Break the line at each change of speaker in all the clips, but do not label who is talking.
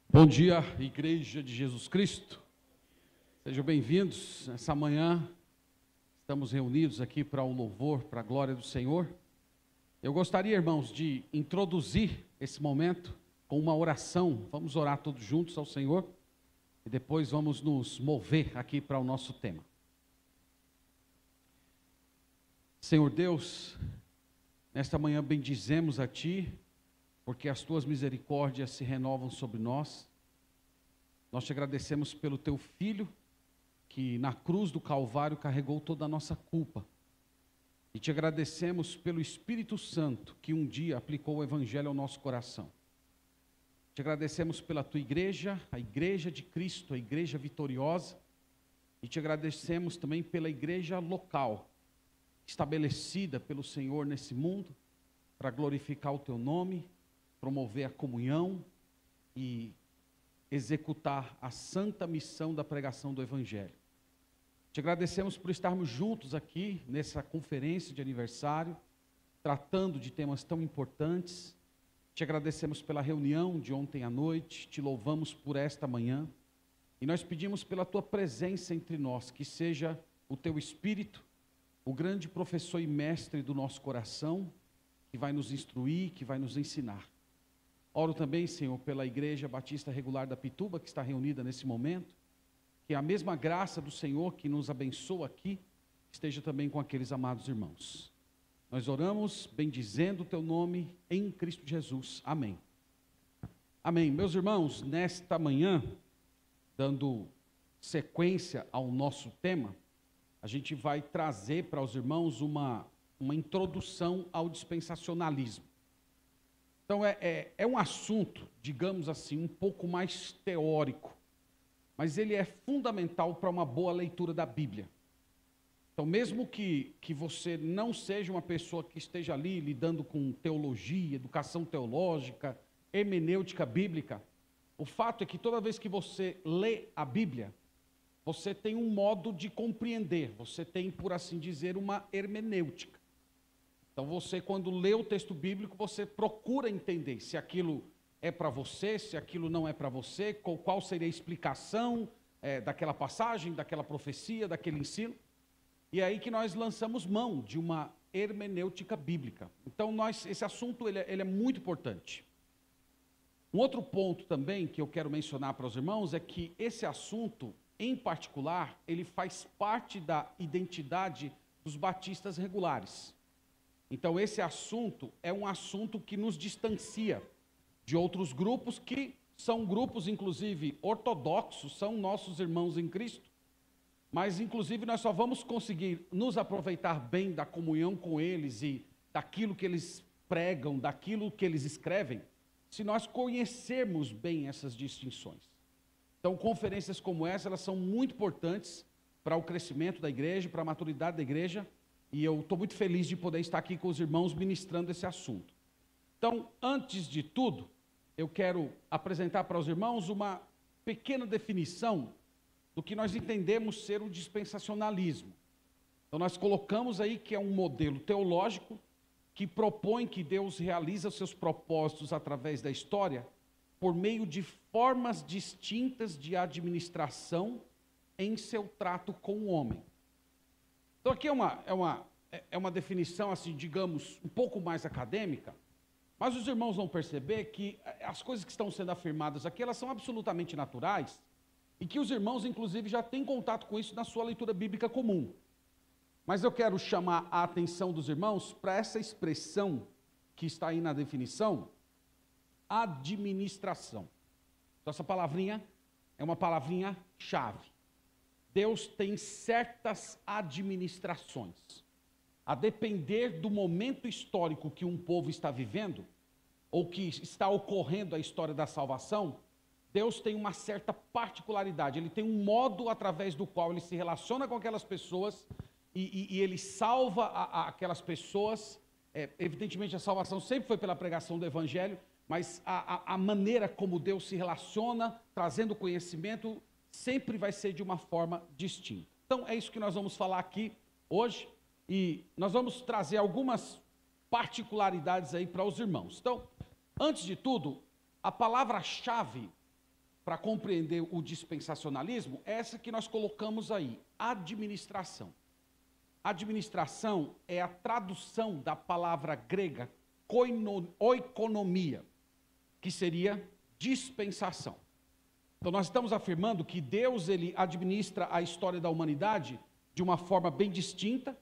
Bom dia, Igreja de Jesus Cristo. Sejam bem-vindos. Nessa manhã, estamos reunidos aqui para o louvor, para a glória do Senhor. Eu gostaria, irmãos, de introduzir esse momento com uma oração. Vamos orar todos juntos ao Senhor e depois vamos nos mover aqui para o nosso tema. Senhor Deus, nesta manhã bendizemos a Ti, porque as Tuas misericórdias se renovam sobre nós. Nós te agradecemos pelo Teu Filho, que na cruz do Calvário carregou toda a nossa culpa. E te agradecemos pelo Espírito Santo, que um dia aplicou o Evangelho ao nosso coração. Te agradecemos pela Tua igreja, a Igreja de Cristo, a Igreja vitoriosa. E te agradecemos também pela igreja local, estabelecida pelo Senhor nesse mundo, para glorificar o Teu nome, promover a comunhão e executar a santa missão da pregação do Evangelho. Te agradecemos por estarmos juntos aqui nessa conferência de aniversário, tratando de temas tão importantes. Te agradecemos pela reunião de ontem à noite, te louvamos por esta manhã e nós pedimos pela Tua presença entre nós, que seja o Teu Espírito, o grande professor e mestre do nosso coração, que vai nos instruir, que vai nos ensinar. Oro também, Senhor, pela Igreja Batista Regular da Pituba, que está reunida nesse momento, que a mesma graça do Senhor que nos abençoa aqui, esteja também com aqueles amados irmãos. Nós oramos bendizendo o Teu nome em Cristo Jesus. Amém. Amém. Meus irmãos, nesta manhã, dando sequência ao nosso tema, a gente vai trazer para os irmãos uma introdução ao dispensacionalismo. Então, é um assunto, digamos assim, um pouco mais teórico, mas ele é fundamental para uma boa leitura da Bíblia. Então, mesmo que você não seja uma pessoa que esteja ali lidando com teologia, educação teológica, hermenêutica bíblica, o fato é que toda vez que você lê a Bíblia, você tem um modo de compreender, você tem, por assim dizer, uma hermenêutica. Então você, quando lê o texto bíblico, você procura entender se aquilo é para você, se aquilo não é para você, qual seria a explicação daquela passagem, daquela profecia, daquele ensino. E é aí que nós lançamos mão de uma hermenêutica bíblica. Então esse assunto ele é muito importante. Um outro ponto também que eu quero mencionar para os irmãos é que esse assunto, em particular, ele faz parte da identidade dos batistas regulares. Então esse assunto é um assunto que nos distancia de outros grupos que são grupos, inclusive, ortodoxos, são nossos irmãos em Cristo, mas inclusive nós só vamos conseguir nos aproveitar bem da comunhão com eles e daquilo que eles pregam, daquilo que eles escrevem, se nós conhecermos bem essas distinções. Então conferências como essa, elas são muito importantes para o crescimento da igreja, para a maturidade da igreja, e eu estou muito feliz de poder estar aqui com os irmãos ministrando esse assunto. Então, antes de tudo, eu quero apresentar para os irmãos uma pequena definição do que nós entendemos ser o dispensacionalismo. Então, nós colocamos aí que é um modelo teológico que propõe que Deus realiza seus propósitos através da história por meio de formas distintas de administração em seu trato com o homem. Então aqui é uma definição, assim, digamos, um pouco mais acadêmica, mas os irmãos vão perceber que as coisas que estão sendo afirmadas aqui, elas são absolutamente naturais, e que os irmãos, inclusive, já têm contato com isso na sua leitura bíblica comum. Mas eu quero chamar a atenção dos irmãos para essa expressão que está aí na definição, administração. Então essa palavrinha é uma palavrinha-chave. Deus tem certas administrações. A depender do momento histórico que um povo está vivendo, ou que está ocorrendo a história da salvação, Deus tem uma certa particularidade. Ele tem um modo através do qual ele se relaciona com aquelas pessoas e ele salva aquelas pessoas. Evidentemente, a salvação sempre foi pela pregação do Evangelho, mas a maneira como Deus se relaciona, trazendo conhecimento, sempre vai ser de uma forma distinta. Então, é isso que nós vamos falar aqui hoje, e nós vamos trazer algumas particularidades aí para os irmãos. Então, antes de tudo, a palavra-chave para compreender o dispensacionalismo é essa que nós colocamos aí, administração. Administração é a tradução da palavra grega oikonomia, que seria dispensação. Então nós estamos afirmando que Deus ele administra a história da humanidade de uma forma bem distinta,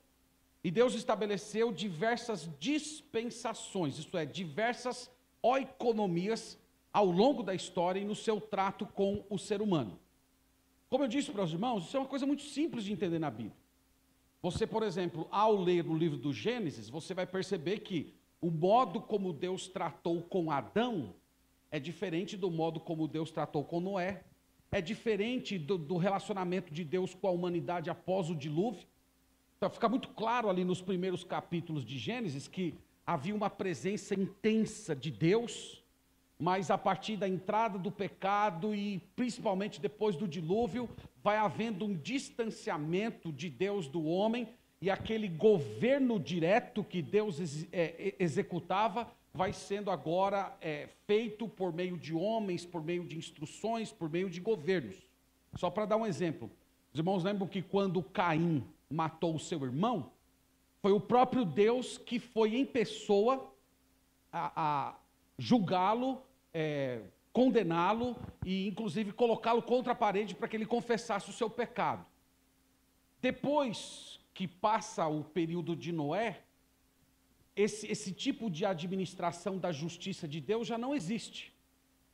e Deus estabeleceu diversas dispensações, isto é, diversas oikonomias ao longo da história e no seu trato com o ser humano. Como eu disse para os irmãos, isso é uma coisa muito simples de entender na Bíblia. Você, por exemplo, ao ler o livro do Gênesis, você vai perceber que o modo como Deus tratou com Adão é diferente do modo como Deus tratou com Noé, é diferente do relacionamento de Deus com a humanidade após o dilúvio. Então fica muito claro ali nos primeiros capítulos de Gênesis que havia uma presença intensa de Deus, mas a partir da entrada do pecado e principalmente depois do dilúvio, vai havendo um distanciamento de Deus do homem, e aquele governo direto que Deus executava vai sendo agora feito por meio de homens, por meio de instruções, por meio de governos. Só para dar um exemplo, os irmãos lembram que quando Caim matou o seu irmão, foi o próprio Deus que foi em pessoa a julgá-lo, condená-lo e inclusive colocá-lo contra a parede para que ele confessasse o seu pecado. Depois que passa o período de Noé, esse tipo de administração da justiça de Deus já não existe.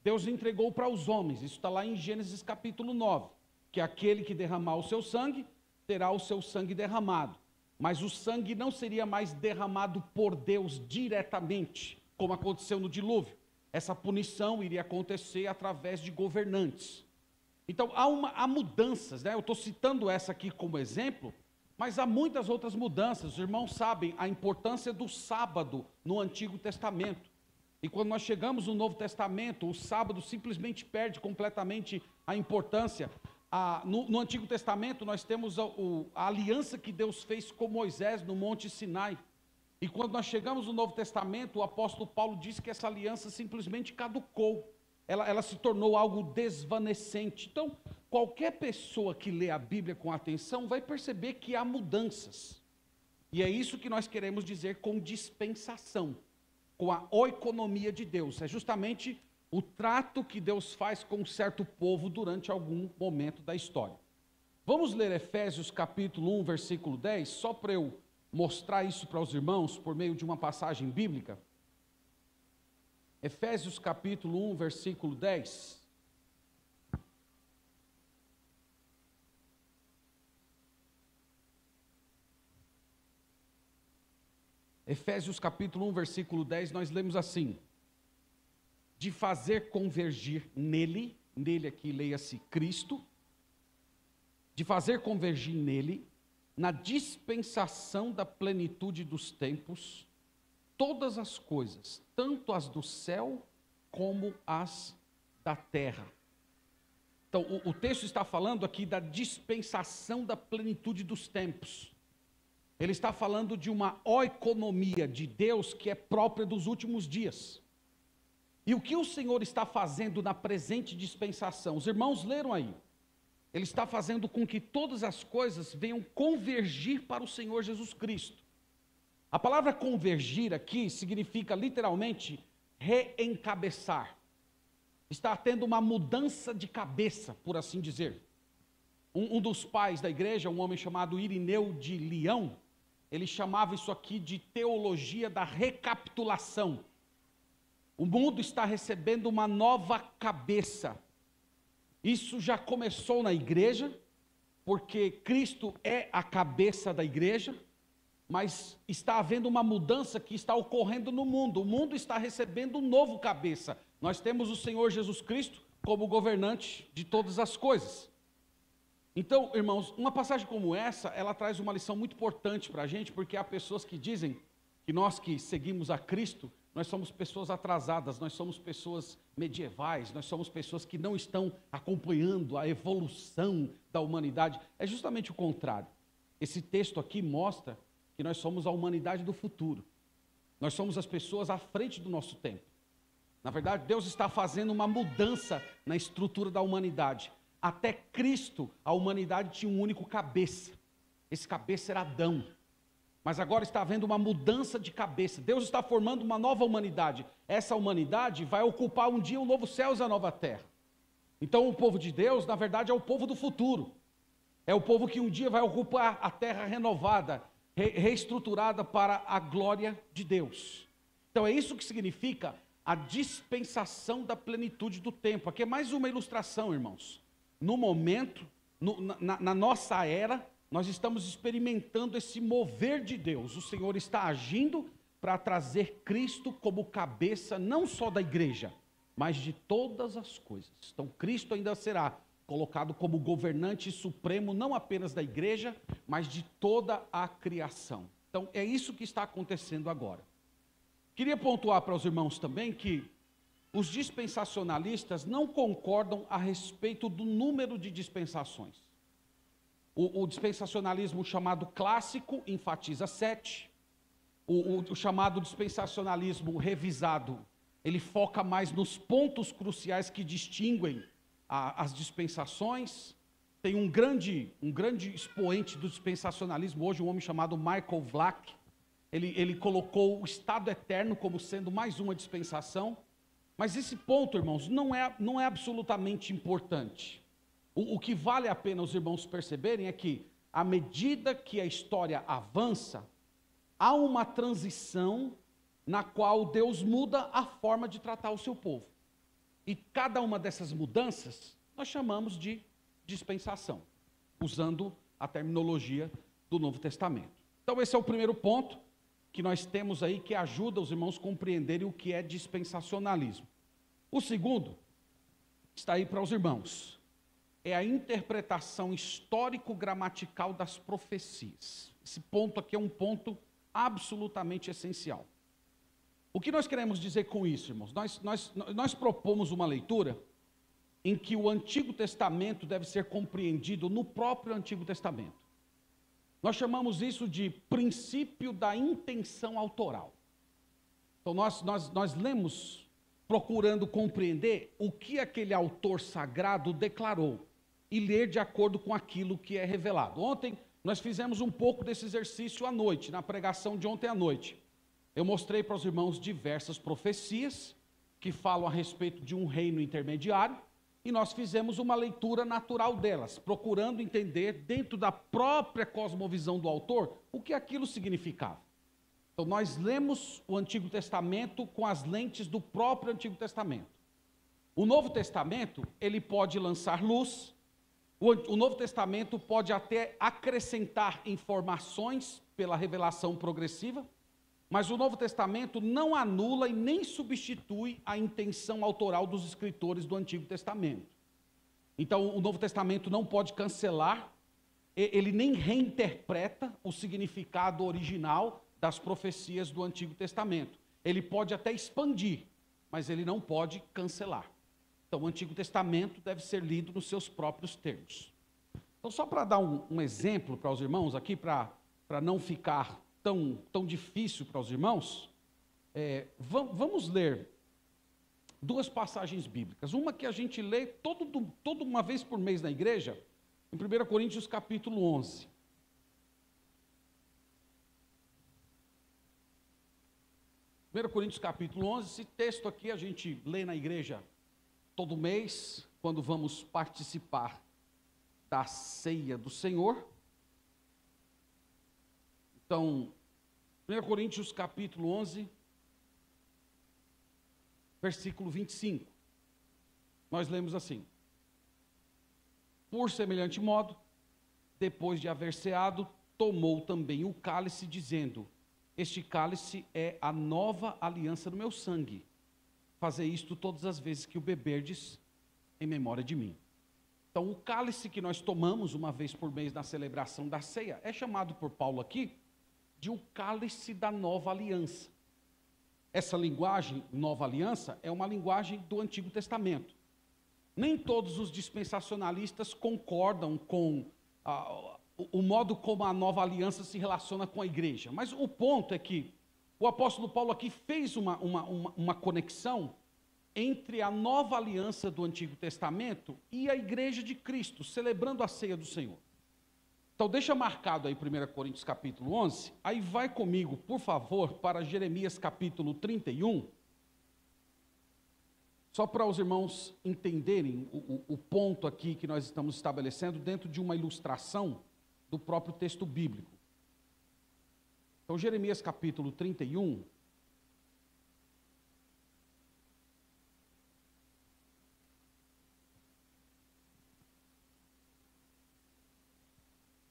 Deus entregou para os homens, isso está lá em Gênesis capítulo 9, que aquele que derramar o seu sangue, terá o seu sangue derramado. Mas o sangue não seria mais derramado por Deus diretamente, como aconteceu no dilúvio. Essa punição iria acontecer através de governantes. Então há mudanças, né? Eu estou citando essa aqui como exemplo, mas há muitas outras mudanças. Os irmãos sabem a importância do sábado no Antigo Testamento. E quando nós chegamos no Novo Testamento, o sábado simplesmente perde completamente a importância. No Antigo Testamento nós temos a aliança que Deus fez com Moisés no Monte Sinai. E quando nós chegamos no Novo Testamento, o apóstolo Paulo disse que essa aliança simplesmente caducou. Ela se tornou algo desvanecente. Então, qualquer pessoa que lê a Bíblia com atenção vai perceber que há mudanças. E é isso que nós queremos dizer com dispensação, com a oikonomia de Deus. É justamente o trato que Deus faz com um certo povo durante algum momento da história. Vamos ler Efésios capítulo 1, versículo 10, só para eu mostrar isso para os irmãos por meio de uma passagem bíblica. Efésios capítulo 1, versículo 10. Efésios capítulo 1, versículo 10, nós lemos assim: de fazer convergir nele aqui leia-se Cristo, de fazer convergir nele, na dispensação da plenitude dos tempos, todas as coisas, tanto as do céu como as da terra. Então, o texto está falando aqui da dispensação da plenitude dos tempos. Ele está falando de uma oikonomia de Deus que é própria dos últimos dias. E o que o Senhor está fazendo na presente dispensação? Os irmãos leram aí. Ele está fazendo com que todas as coisas venham convergir para o Senhor Jesus Cristo. A palavra convergir aqui significa literalmente reencabeçar. Está tendo uma mudança de cabeça, por assim dizer. Um dos pais da igreja, um homem chamado Irineu de Leão, ele chamava isso aqui de teologia da recapitulação. O mundo está recebendo uma nova cabeça. Isso já começou na igreja, porque Cristo é a cabeça da igreja, mas está havendo uma mudança que está ocorrendo no mundo. O mundo está recebendo um novo cabeça. Nós temos o Senhor Jesus Cristo como governante de todas as coisas. Então, irmãos, uma passagem como essa, ela traz uma lição muito importante para a gente, porque há pessoas que dizem que nós que seguimos a Cristo, nós somos pessoas atrasadas, nós somos pessoas medievais, nós somos pessoas que não estão acompanhando a evolução da humanidade. É justamente o contrário. Esse texto aqui mostra que nós somos a humanidade do futuro. Nós somos as pessoas à frente do nosso tempo. Na verdade, Deus está fazendo uma mudança na estrutura da humanidade. Até Cristo, a humanidade tinha um único cabeça. Esse cabeça era Adão. Mas agora está havendo uma mudança de cabeça. Deus está formando uma nova humanidade. Essa humanidade vai ocupar um dia o novo céu e a nova terra. Então o povo de Deus, na verdade, é o povo do futuro. É o povo que um dia vai ocupar a terra renovada, reestruturada para a glória de Deus. Então é isso que significa a dispensação da plenitude do tempo. Aqui é mais uma ilustração, irmãos. No momento, na nossa era, nós estamos experimentando esse mover de Deus. O Senhor está agindo para trazer Cristo como cabeça, não só da igreja, mas de todas as coisas. Então Cristo ainda será colocado como governante supremo, não apenas da igreja, mas de toda a criação. Então é isso que está acontecendo agora. Queria pontuar para os irmãos também que os dispensacionalistas não concordam a respeito do número de dispensações. O dispensacionalismo chamado clássico enfatiza 7. O chamado dispensacionalismo revisado, ele foca mais nos pontos cruciais que distinguem as dispensações. Tem um grande expoente do dispensacionalismo hoje, um homem chamado Michael Vlach. Ele colocou o estado eterno como sendo mais uma dispensação. Mas esse ponto, irmãos, não é absolutamente importante. O que vale a pena os irmãos perceberem é que, à medida que a história avança, há uma transição na qual Deus muda a forma de tratar o seu povo. E cada uma dessas mudanças nós chamamos de dispensação, usando a terminologia do Novo Testamento. Então esse é o primeiro ponto que nós temos aí, que ajuda os irmãos a compreenderem o que é dispensacionalismo. O segundo está aí para os irmãos. É a interpretação histórico-gramatical das profecias. Esse ponto aqui é um ponto absolutamente essencial. O que nós queremos dizer com isso, irmãos? Nós propomos uma leitura em que o Antigo Testamento deve ser compreendido no próprio Antigo Testamento. Nós chamamos isso de princípio da intenção autoral. Então nós lemos procurando compreender o que aquele autor sagrado declarou e ler de acordo com aquilo que é revelado. Ontem nós fizemos um pouco desse exercício à noite, na pregação de ontem à noite. Eu mostrei para os irmãos diversas profecias que falam a respeito de um reino intermediário, e nós fizemos uma leitura natural delas, procurando entender dentro da própria cosmovisão do autor o que aquilo significava. Então nós lemos o Antigo Testamento com as lentes do próprio Antigo Testamento. O Novo Testamento, ele pode lançar luz. O Novo Testamento pode até acrescentar informações pela revelação progressiva, mas o Novo Testamento não anula e nem substitui a intenção autoral dos escritores do Antigo Testamento. Então, o Novo Testamento não pode cancelar, ele nem reinterpreta o significado original das profecias do Antigo Testamento. Ele pode até expandir, mas ele não pode cancelar. Então, o Antigo Testamento deve ser lido nos seus próprios termos. Então, só para dar um exemplo para os irmãos aqui, para não ficar tão difícil para os irmãos, vamos ler duas passagens bíblicas. Uma que a gente lê toda uma vez por mês na igreja, em 1 Coríntios capítulo 11. 1 Coríntios capítulo 11, esse texto aqui a gente lê na igreja todo mês, quando vamos participar da ceia do Senhor. Então, 1 Coríntios capítulo 11, versículo 25. Nós lemos assim: por semelhante modo, depois de haver ceado, tomou também o cálice, dizendo: este cálice é a nova aliança no meu sangue. Fazei isto todas as vezes que o beberdes, em memória de mim. Então, o cálice que nós tomamos uma vez por mês na celebração da ceia é chamado por Paulo aqui de o cálice da nova aliança. Essa linguagem, nova aliança, é uma linguagem do Antigo Testamento. Nem todos os dispensacionalistas concordam com o modo como a nova aliança se relaciona com a igreja. Mas o ponto é que o apóstolo Paulo aqui fez uma conexão entre a nova aliança do Antigo Testamento e a igreja de Cristo, celebrando a ceia do Senhor. Então deixa marcado aí 1 Coríntios capítulo 11, aí vai comigo, por favor, para Jeremias capítulo 31, só para os irmãos entenderem o ponto aqui que nós estamos estabelecendo dentro de uma ilustração do próprio texto bíblico. Então Jeremias capítulo 31,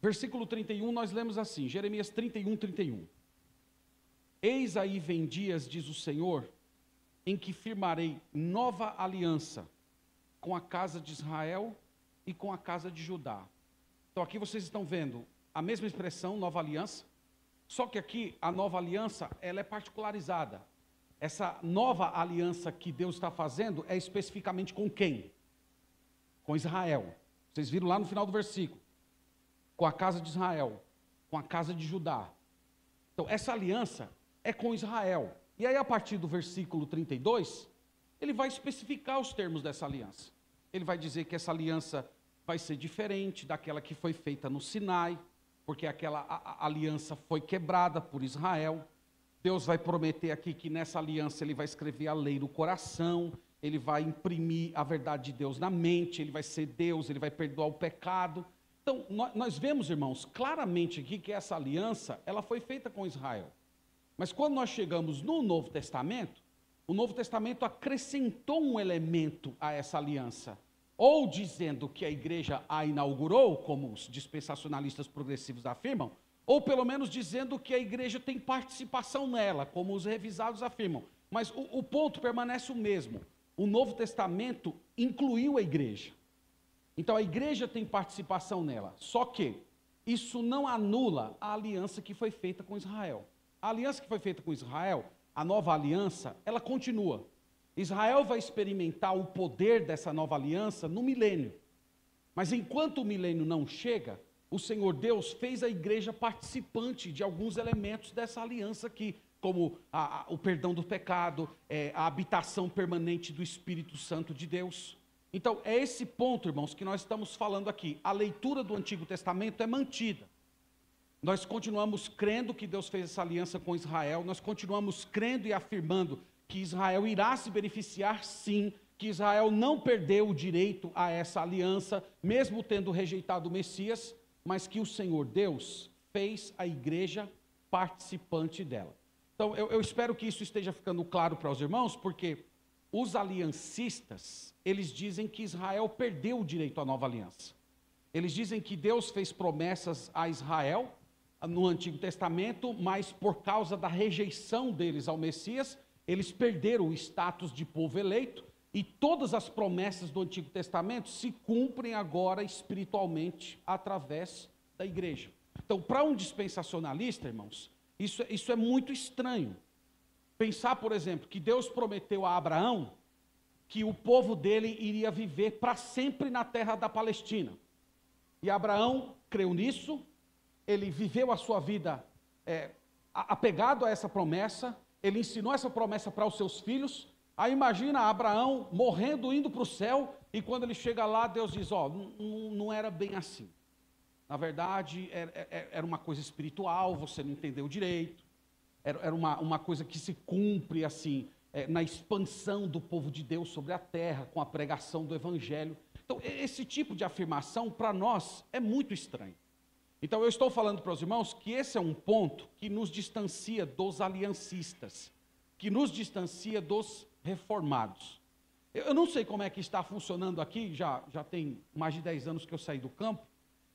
versículo 31, nós lemos assim, Jeremias 31, 31. Eis aí vem dias, diz o Senhor, em que firmarei nova aliança com a casa de Israel e com a casa de Judá. Então aqui vocês estão vendo a mesma expressão, nova aliança, só que aqui a nova aliança, ela é particularizada. Essa nova aliança que Deus está fazendo é especificamente com quem? Com Israel. Vocês viram lá no final do versículo. Com a casa de Israel, com a casa de Judá. Então, essa aliança é com Israel. E aí, a partir do versículo 32, ele vai especificar os termos dessa aliança. Ele vai dizer que essa aliança vai ser diferente daquela que foi feita no Sinai, porque aquela aliança foi quebrada por Israel. Deus vai prometer aqui que nessa aliança ele vai escrever a lei no coração, ele vai imprimir a verdade de Deus na mente, ele vai ser Deus, ele vai perdoar o pecado. Então, nós vemos, irmãos, claramente aqui que essa aliança, ela foi feita com Israel. Mas quando nós chegamos no Novo Testamento, o Novo Testamento acrescentou um elemento a essa aliança. Ou dizendo que a igreja a inaugurou, como os dispensacionalistas progressivos afirmam, ou pelo menos dizendo que a igreja tem participação nela, como os revisados afirmam. Mas o ponto permanece o mesmo. O Novo Testamento incluiu a igreja. Então a igreja tem participação nela, só que isso não anula a aliança que foi feita com Israel. A aliança que foi feita com Israel, a nova aliança, ela continua. Israel vai experimentar o poder dessa nova aliança no milênio. Mas enquanto o milênio não chega, o Senhor Deus fez a igreja participante de alguns elementos dessa aliança aqui, como o perdão do pecado, a habitação permanente do Espírito Santo de Deus. Então, é esse ponto, irmãos, que nós estamos falando aqui. A leitura do Antigo Testamento é mantida. Nós continuamos crendo que Deus fez essa aliança com Israel, nós continuamos crendo e afirmando que Israel irá se beneficiar, sim, que Israel não perdeu o direito a essa aliança, mesmo tendo rejeitado o Messias, mas que o Senhor Deus fez a igreja participante dela. Então, eu espero que isso esteja ficando claro para os irmãos, porque os aliancistas, eles dizem que Israel perdeu o direito à nova aliança. Eles dizem que Deus fez promessas a Israel no Antigo Testamento, mas por causa da rejeição deles ao Messias, eles perderam o status de povo eleito, e todas as promessas do Antigo Testamento se cumprem agora espiritualmente através da igreja. Então, para um dispensacionalista, irmãos, isso é muito estranho. Pensar, por exemplo, que Deus prometeu a Abraão que o povo dele iria viver para sempre na terra da Palestina. E Abraão creu nisso, ele viveu a sua vida apegado a essa promessa, ele ensinou essa promessa para os seus filhos. Aí imagina Abraão morrendo, indo para o céu, e quando ele chega lá, Deus diz, não era bem assim. Na verdade, era uma coisa espiritual, você não entendeu direito. Era uma coisa que se cumpre assim, na expansão do povo de Deus sobre a terra, com a pregação do Evangelho. Então, esse tipo de afirmação, para nós, é muito estranho. Então, eu estou falando para os irmãos que esse é um ponto que nos distancia dos aliancistas, que nos distancia dos reformados. Eu não sei como é que está funcionando aqui, já tem mais de 10 anos que eu saí do campo,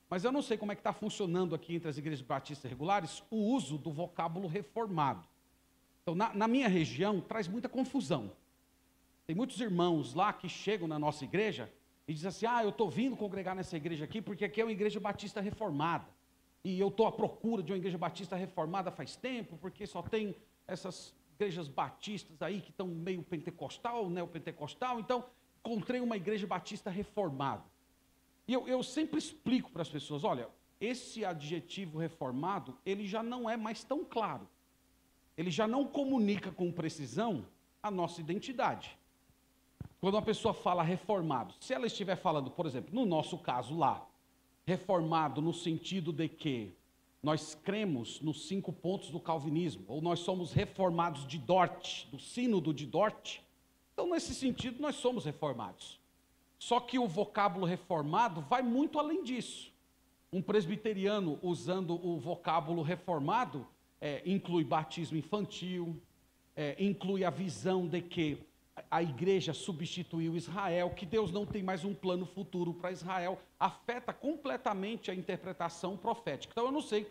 mas eu não sei como é que está funcionando aqui entre as igrejas batistas regulares o uso do vocábulo reformado. Então, na minha região, traz muita confusão. Tem muitos irmãos lá que chegam na nossa igreja e dizem assim, eu estou vindo congregar nessa igreja aqui porque aqui é uma igreja batista reformada. E eu estou à procura de uma igreja batista reformada faz tempo, porque só tem essas igrejas batistas aí que estão meio pentecostal, neopentecostal, então encontrei uma igreja batista reformada. E eu sempre explico para as pessoas, olha, esse adjetivo reformado, ele já não é mais tão claro. Ele já não comunica com precisão a nossa identidade. Quando uma pessoa fala reformado, se ela estiver falando, por exemplo, no nosso caso lá, reformado no sentido de que nós cremos nos 5 pontos do calvinismo, ou nós somos reformados de Dort, do sínodo de Dort, então nesse sentido nós somos reformados. Só que o vocábulo reformado vai muito além disso. Um presbiteriano usando o vocábulo reformado inclui batismo infantil, inclui a visão de que a igreja substituiu Israel, que Deus não tem mais um plano futuro para Israel, afeta completamente a interpretação profética. Então eu não sei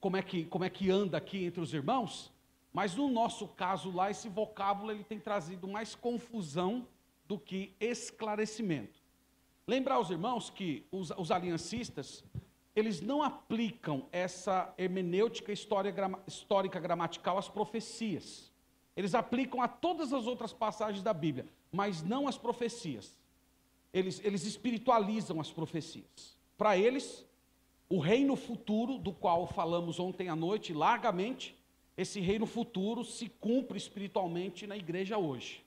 como é que anda aqui entre os irmãos, mas no nosso caso lá, esse vocábulo ele tem trazido mais confusão do que esclarecimento. Lembrar aos irmãos que os aliancistas, eles não aplicam essa hermenêutica histórica gramatical às profecias. Eles aplicam a todas as outras passagens da Bíblia, mas não às profecias. Eles espiritualizam as profecias. Para eles, o reino futuro, do qual falamos ontem à noite largamente, esse reino futuro se cumpre espiritualmente na igreja hoje.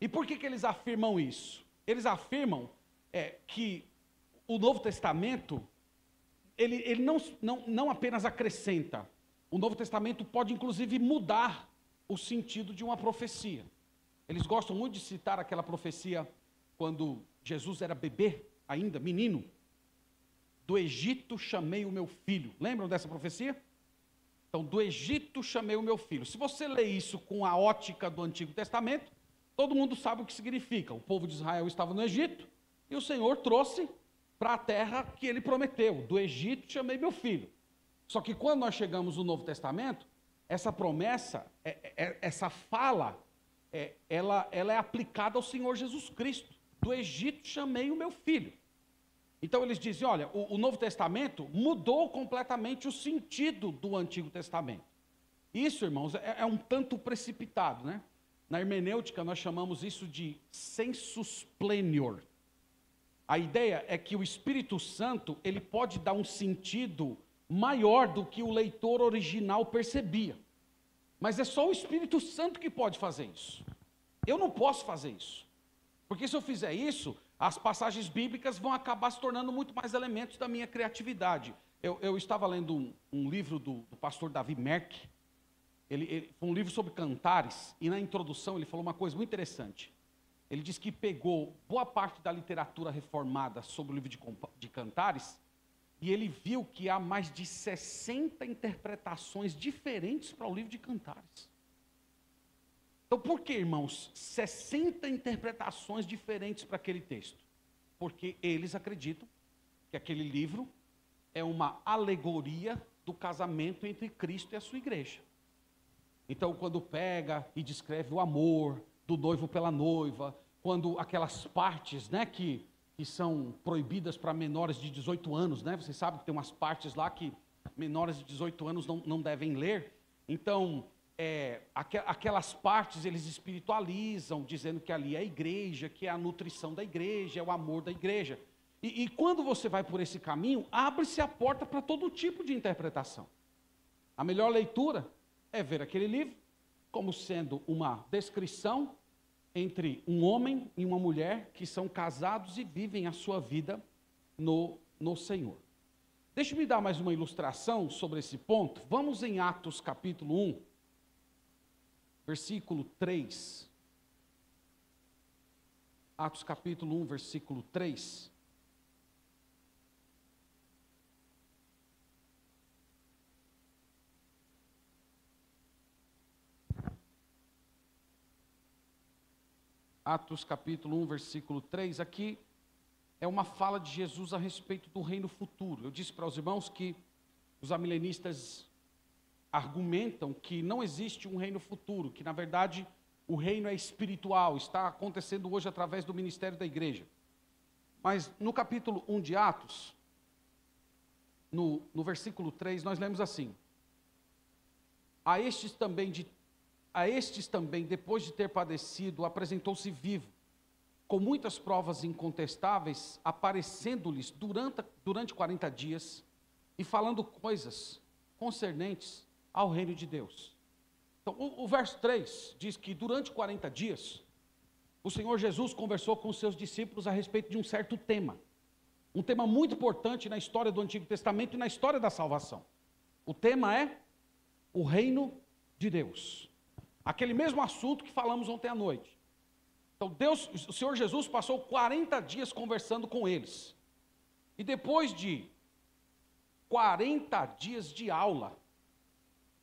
E por que eles afirmam isso? Eles afirmam que o Novo Testamento, ele não apenas acrescenta, o Novo Testamento pode inclusive mudar o sentido de uma profecia. Eles gostam muito de citar aquela profecia quando Jesus era bebê, ainda menino. Do Egito chamei o meu filho. Lembram dessa profecia? Então, do Egito chamei o meu filho. Se você lê isso com a ótica do Antigo Testamento, todo mundo sabe o que significa. O povo de Israel estava no Egito e o Senhor trouxe para a terra que ele prometeu. Do Egito chamei meu filho. Só que quando nós chegamos no Novo Testamento, essa promessa, essa fala, ela é aplicada ao Senhor Jesus Cristo. Do Egito chamei o meu filho. Então eles dizem, olha, o Novo Testamento mudou completamente o sentido do Antigo Testamento. Isso, irmãos, é um tanto precipitado, né? Na hermenêutica nós chamamos isso de sensus plenior. A ideia é que o Espírito Santo, ele pode dar um sentido maior do que o leitor original percebia. Mas é só o Espírito Santo que pode fazer isso. Eu não posso fazer isso. Porque se eu fizer isso, as passagens bíblicas vão acabar se tornando muito mais elementos da minha criatividade. Eu estava lendo um livro do pastor Davi Merck. Ele foi um livro sobre cantares, e na introdução ele falou uma coisa muito interessante. Ele diz que pegou boa parte da literatura reformada sobre o livro de cantares, e ele viu que há mais de 60 interpretações diferentes para o livro de cantares. Então, por que, irmãos, 60 interpretações diferentes para aquele texto? Porque eles acreditam que aquele livro é uma alegoria do casamento entre Cristo e a sua igreja. Então, quando pega e descreve o amor do noivo pela noiva, quando aquelas partes, né, que são proibidas para menores de 18 anos, né? Vocês sabem que tem umas partes lá que menores de 18 anos não devem ler. Então, aquelas partes eles espiritualizam, dizendo que ali é a igreja, que é a nutrição da igreja, é o amor da igreja. E quando você vai por esse caminho, abre-se a porta para todo tipo de interpretação. A melhor leitura é ver aquele livro como sendo uma descrição entre um homem e uma mulher que são casados e vivem a sua vida no Senhor. Deixe-me dar mais uma ilustração sobre esse ponto. Vamos em Atos capítulo 1, versículo 3. Atos capítulo 1, versículo 3. Atos capítulo 1, versículo 3, aqui é uma fala de Jesus a respeito do reino futuro. Eu disse para os irmãos que os amilenistas argumentam que não existe um reino futuro, que na verdade o reino é espiritual, está acontecendo hoje através do ministério da igreja. Mas no capítulo 1 de Atos, no versículo 3, nós lemos assim: A estes também, depois de ter padecido, apresentou-se vivo, com muitas provas incontestáveis, aparecendo-lhes durante 40 dias, e falando coisas concernentes ao reino de Deus. Então, o verso 3 diz que durante 40 dias, o Senhor Jesus conversou com os seus discípulos a respeito de um certo tema. Um tema muito importante na história do Antigo Testamento e na história da salvação. O tema é o reino de Deus. Aquele mesmo assunto que falamos ontem à noite. Então o Senhor Jesus passou 40 dias conversando com eles. E depois de 40 dias de aula,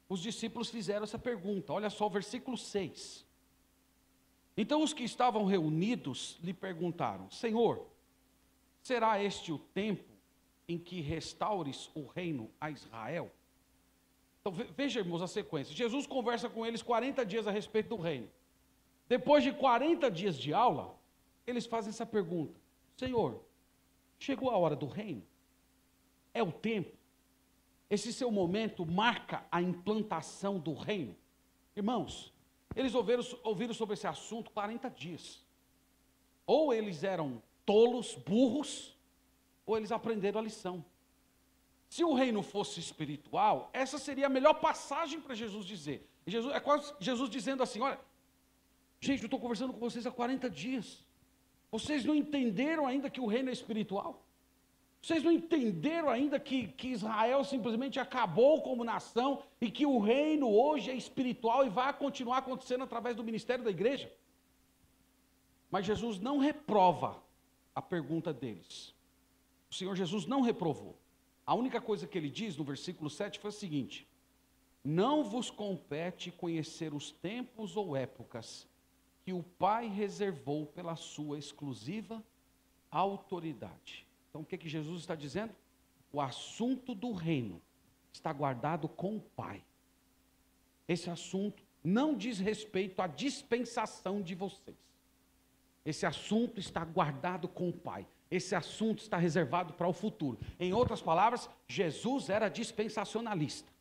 os discípulos fizeram essa pergunta. Olha só o versículo 6. Então os que estavam reunidos lhe perguntaram: Senhor, será este o tempo em que restaures o reino a Israel? Então veja, irmãos, a sequência. Jesus conversa com eles 40 dias a respeito do reino. Depois de 40 dias de aula, eles fazem essa pergunta: Senhor, chegou a hora do reino? É o tempo? Esse seu momento marca a implantação do reino? Irmãos, eles ouviram sobre esse assunto 40 dias. Ou eles eram tolos, burros, ou eles aprenderam a lição. Se o reino fosse espiritual, essa seria a melhor passagem para Jesus dizer. É quase Jesus dizendo assim: olha, gente, eu estou conversando com vocês há 40 dias. Vocês não entenderam ainda que o reino é espiritual? Vocês não entenderam ainda que Israel simplesmente acabou como nação e que o reino hoje é espiritual e vai continuar acontecendo através do ministério da igreja? Mas Jesus não reprova a pergunta deles. O Senhor Jesus não reprovou. A única coisa que ele diz no versículo 7 foi o seguinte: não vos compete conhecer os tempos ou épocas que o Pai reservou pela sua exclusiva autoridade. Então o que Jesus está dizendo? O assunto do reino está guardado com o Pai. Esse assunto não diz respeito à dispensação de vocês. Esse assunto está guardado com o Pai. Esse assunto está reservado para o futuro. Em outras palavras, Jesus era dispensacionalista.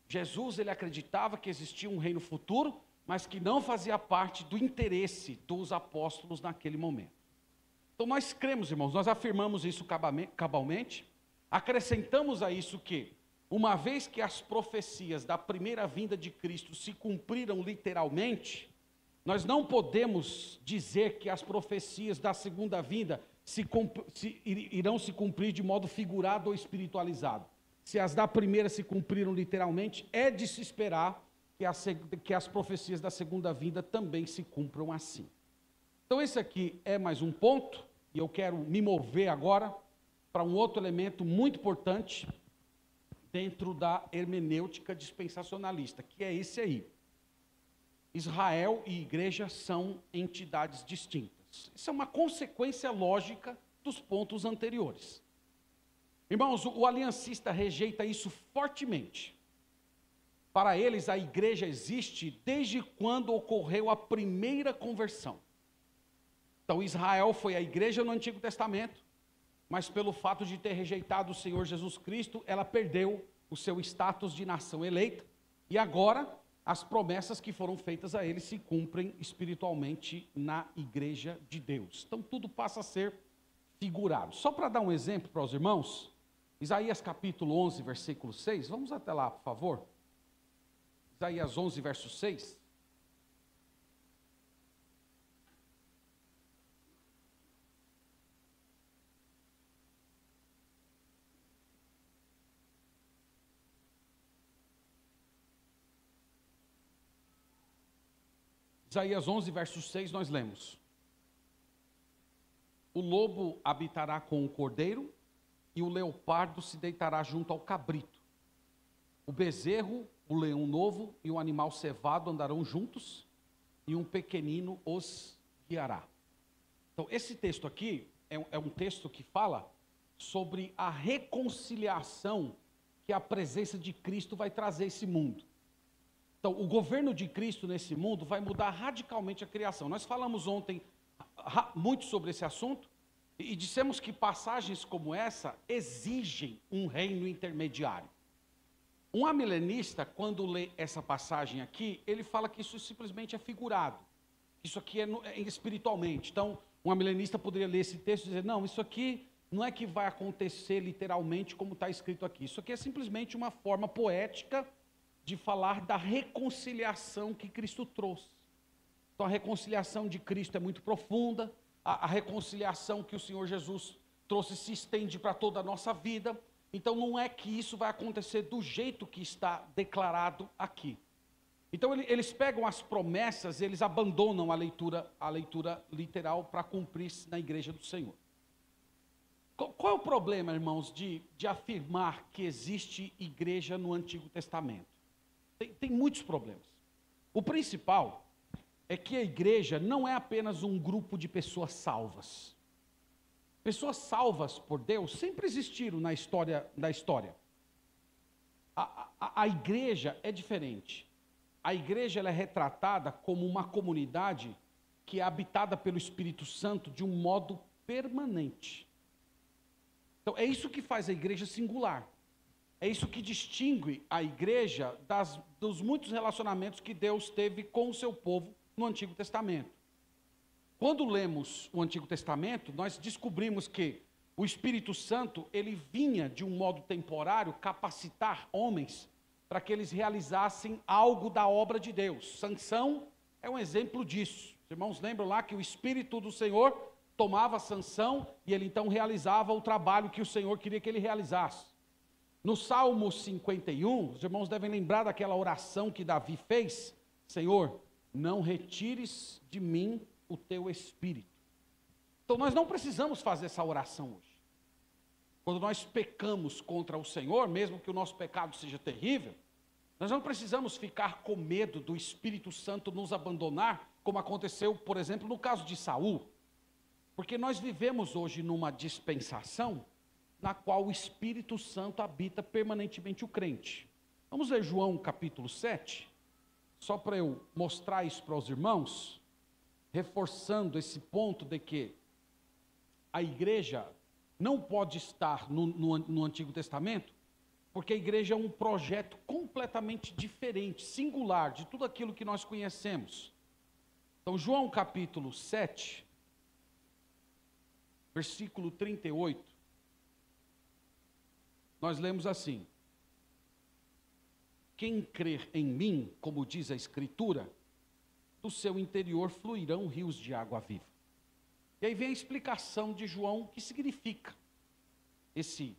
Jesus, ele acreditava que existia um reino futuro, mas que não fazia parte do interesse dos apóstolos naquele momento. Então nós cremos, irmãos, nós afirmamos isso cabalmente, acrescentamos a isso que, uma vez que as profecias da primeira vinda de Cristo se cumpriram literalmente, nós não podemos dizer que as profecias da segunda vinda irão se cumprir de modo figurado ou espiritualizado. Se as da primeira se cumpriram literalmente, é de se esperar que as profecias da segunda vinda também se cumpram assim. Então esse aqui é mais um ponto, e eu quero me mover agora para um outro elemento muito importante dentro da hermenêutica dispensacionalista, que é esse aí. Israel e igreja são entidades distintas. Isso é uma consequência lógica dos pontos anteriores. Irmãos, o aliancista rejeita isso fortemente. Para eles, a igreja existe desde quando ocorreu a primeira conversão. Então, Israel foi a igreja no Antigo Testamento, mas pelo fato de ter rejeitado o Senhor Jesus Cristo, ela perdeu o seu status de nação eleita, e agora as promessas que foram feitas a ele se cumprem espiritualmente na igreja de Deus. Então tudo passa a ser figurado. Só para dar um exemplo para os irmãos, Isaías capítulo 11, versículo 6, vamos até lá, por favor. Isaías 11, verso 6. Isaías 11, verso 6, nós lemos: o lobo habitará com o cordeiro, e o leopardo se deitará junto ao cabrito. O bezerro, o leão novo e o animal cevado andarão juntos, e um pequenino os guiará. Então, esse texto aqui é um texto que fala sobre a reconciliação que a presença de Cristo vai trazer a esse mundo. Então, o governo de Cristo nesse mundo vai mudar radicalmente a criação. Nós falamos ontem muito sobre esse assunto e dissemos que passagens como essa exigem um reino intermediário. Um amilenista, quando lê essa passagem aqui, ele fala que isso simplesmente é figurado. Isso aqui é espiritualmente. Então, um amilenista poderia ler esse texto e dizer: não, isso aqui não é que vai acontecer literalmente como está escrito aqui. Isso aqui é simplesmente uma forma poética de falar da reconciliação que Cristo trouxe. Então a reconciliação de Cristo é muito profunda, a reconciliação que o Senhor Jesus trouxe se estende para toda a nossa vida. Então não é que isso vai acontecer do jeito que está declarado aqui. Então eles pegam as promessas, eles abandonam a leitura literal para cumprir-se na igreja do Senhor. Qual é o problema, irmãos, de afirmar que existe igreja no Antigo Testamento? Tem muitos problemas. O principal é que a igreja não é apenas um grupo de pessoas salvas. Pessoas salvas por Deus sempre existiram na história da história. A igreja é diferente. A igreja ela é retratada como uma comunidade que é habitada pelo Espírito Santo de um modo permanente. Então, é isso que faz a igreja singular. É isso que distingue a igreja dos muitos relacionamentos que Deus teve com o seu povo no Antigo Testamento. Quando lemos o Antigo Testamento, nós descobrimos que o Espírito Santo, ele vinha de um modo temporário capacitar homens para que eles realizassem algo da obra de Deus. Sansão é um exemplo disso. Os irmãos lembram lá que o Espírito do Senhor tomava Sansão e ele então realizava o trabalho que o Senhor queria que ele realizasse. No Salmo 51, os irmãos devem lembrar daquela oração que Davi fez: Senhor, não retires de mim o teu Espírito. Então nós não precisamos fazer essa oração hoje. Quando nós pecamos contra o Senhor, mesmo que o nosso pecado seja terrível, nós não precisamos ficar com medo do Espírito Santo nos abandonar, como aconteceu, por exemplo, no caso de Saul. Porque nós vivemos hoje numa dispensação na qual o Espírito Santo habita permanentemente o crente. Vamos ler João capítulo 7, só para eu mostrar isso para os irmãos, reforçando esse ponto de que a igreja não pode estar no Antigo Testamento, porque a igreja é um projeto completamente diferente, singular, de tudo aquilo que nós conhecemos. Então, João capítulo 7, versículo 38, nós lemos assim: quem crer em mim, como diz a Escritura, do seu interior fluirão rios de água viva. E aí vem a explicação de João, o que significa esse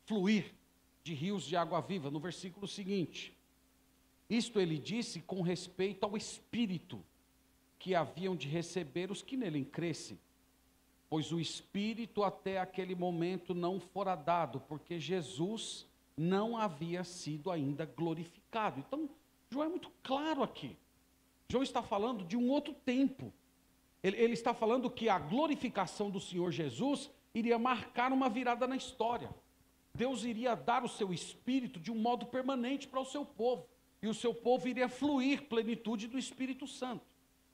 fluir de rios de água viva, no versículo seguinte. Isto ele disse com respeito ao Espírito que haviam de receber os que nele crescem, pois o Espírito até aquele momento não fora dado, porque Jesus não havia sido ainda glorificado. Então, João é muito claro aqui. João está falando de um outro tempo. Ele está falando que a glorificação do Senhor Jesus iria marcar uma virada na história. Deus iria dar o seu Espírito de um modo permanente para o seu povo. E o seu povo iria fluir plenitude do Espírito Santo.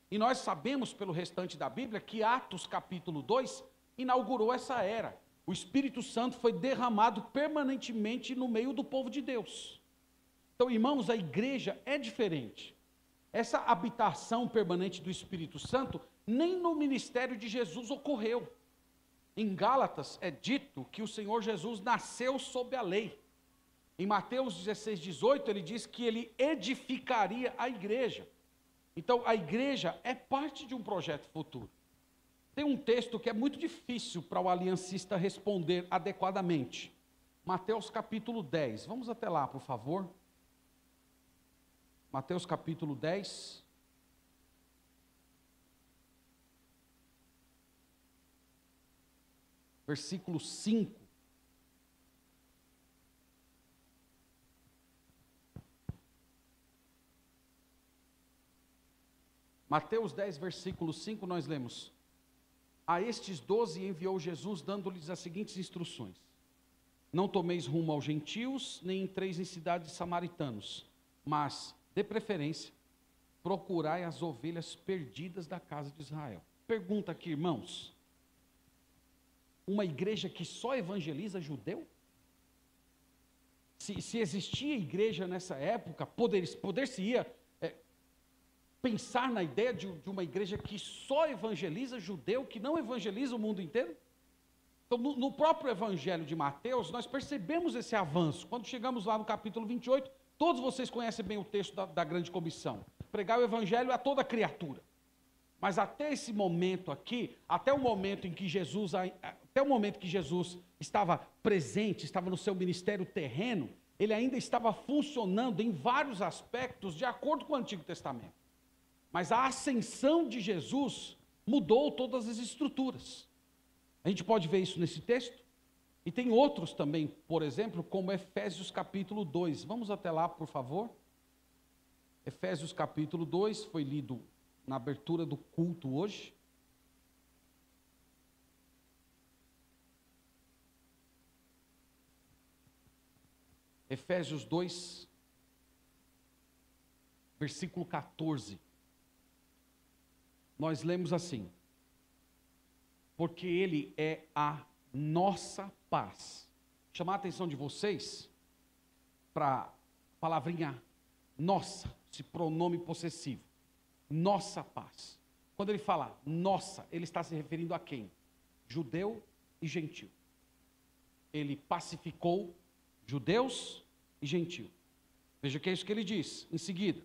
E nós sabemos pelo restante da Bíblia que Atos capítulo 2 inaugurou essa era. O Espírito Santo foi derramado permanentemente no meio do povo de Deus. Então, irmãos, a igreja é diferente. Essa habitação permanente do Espírito Santo nem no ministério de Jesus ocorreu. Em Gálatas é dito que o Senhor Jesus nasceu sob a lei. Em Mateus 16, 18, ele diz que ele edificaria a igreja. Então, a igreja é parte de um projeto futuro. Tem um texto que é muito difícil para o aliancista responder adequadamente. Mateus capítulo 10. Vamos até lá, por favor. Mateus capítulo 10. Versículo 5. Mateus 10, versículo 5, nós lemos: a estes 12 enviou Jesus, dando-lhes as seguintes instruções: não tomeis rumo aos gentios, nem entreis em cidades samaritanos, mas, de preferência, procurai as ovelhas perdidas da casa de Israel. Pergunta aqui, irmãos: uma igreja que só evangeliza judeu? Se existia igreja nessa época, poder-se-ia pensar na ideia de uma igreja que só evangeliza judeu, que não evangeliza o mundo inteiro? Então, no próprio evangelho de Mateus, nós percebemos esse avanço. Quando chegamos lá no capítulo 28, todos vocês conhecem bem o texto da grande comissão: pregar o evangelho a toda criatura. Mas até esse momento aqui, até o momento que Jesus estava presente, estava no seu ministério terreno, ele ainda estava funcionando em vários aspectos de acordo com o Antigo Testamento. Mas a ascensão de Jesus mudou todas as estruturas. A gente pode ver isso nesse texto. E tem outros também, por exemplo, como Efésios capítulo 2. Vamos até lá, por favor. Efésios capítulo 2, foi lido na abertura do culto hoje. Efésios 2, versículo 14. Nós lemos assim: porque Ele é a nossa paz. Chamar a atenção de vocês para a palavrinha nossa, esse pronome possessivo. Nossa paz. Quando ele fala nossa, ele está se referindo a quem? Judeu e gentil. Ele pacificou judeus e gentil. Veja que é isso que ele diz em seguida.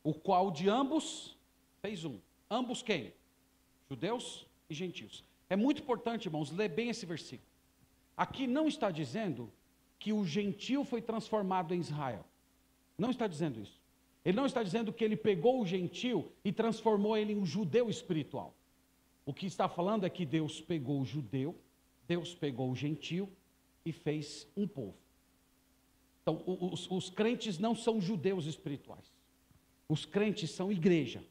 O qual de ambos fez um. Ambos quem? Judeus e gentios. É muito importante, irmãos, ler bem esse versículo. Aqui não está dizendo que o gentil foi transformado em Israel. Não está dizendo isso. Ele não está dizendo que ele pegou o gentil e transformou ele em um judeu espiritual. O que está falando é que Deus pegou o judeu, Deus pegou o gentil e fez um povo. Então, os crentes não são judeus espirituais. Os crentes são igreja.